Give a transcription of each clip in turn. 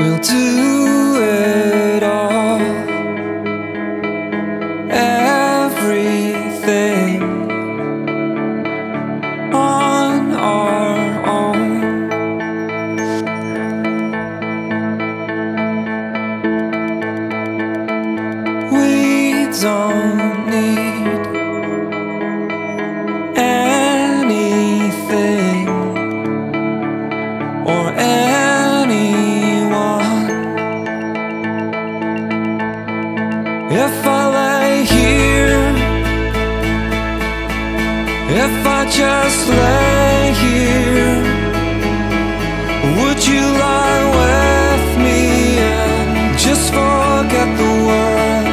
we'll do it all. Everything on our own. We don't need anything or anyone. If I lay here, if I just lay here, would you lie with me and just forget the world?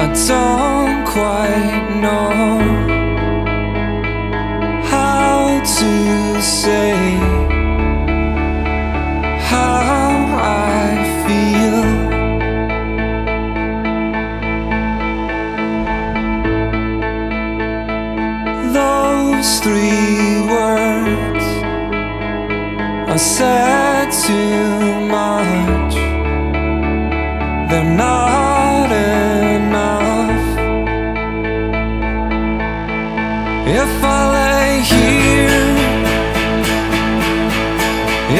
I don't quite know how to say how I feel. Those 3 words I said too much. They're not enough. If I lay here,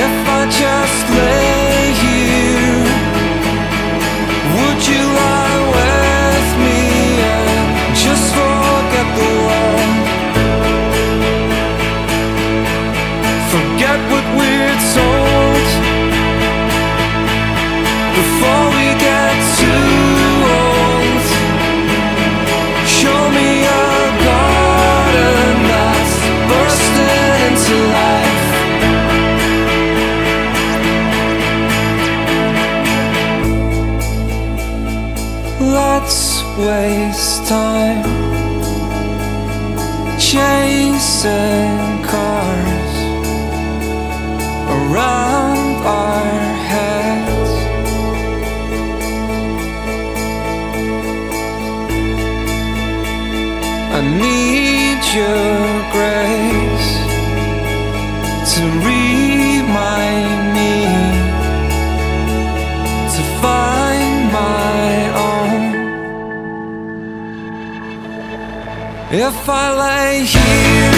if I just lay here, would you lie with me and just forget the world? Forget what we're told before we get too old. Show me a garden that's bursting into life. Let's waste time chasing cars around our heads. I need your grace to remind me to find my own. If I lay here,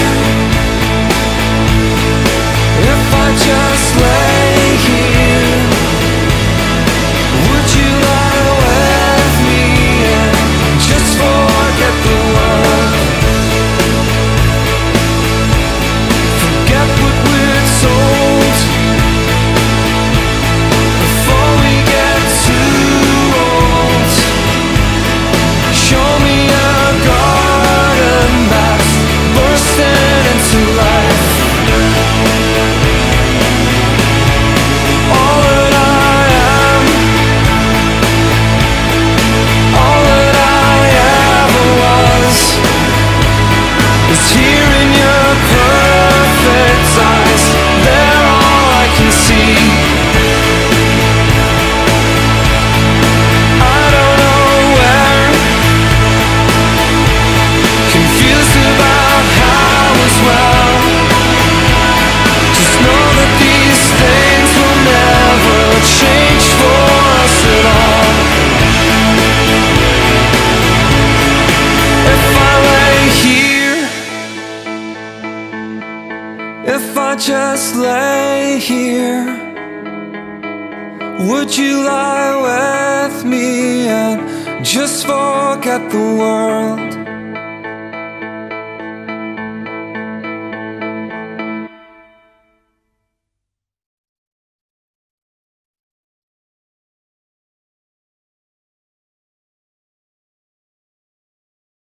if I just lay here, would you lie with me and just forget the world? Forget what we're told before we get too old. Show me a garden that's bursting into life. All that I am, all that I ever was, is here in your perfect eyes. They're all I can see. I don't know where, confused about how as well. Just know that these things will never change for us at all. If I lay here, if I just lay here, would you lie with me and just forget the world?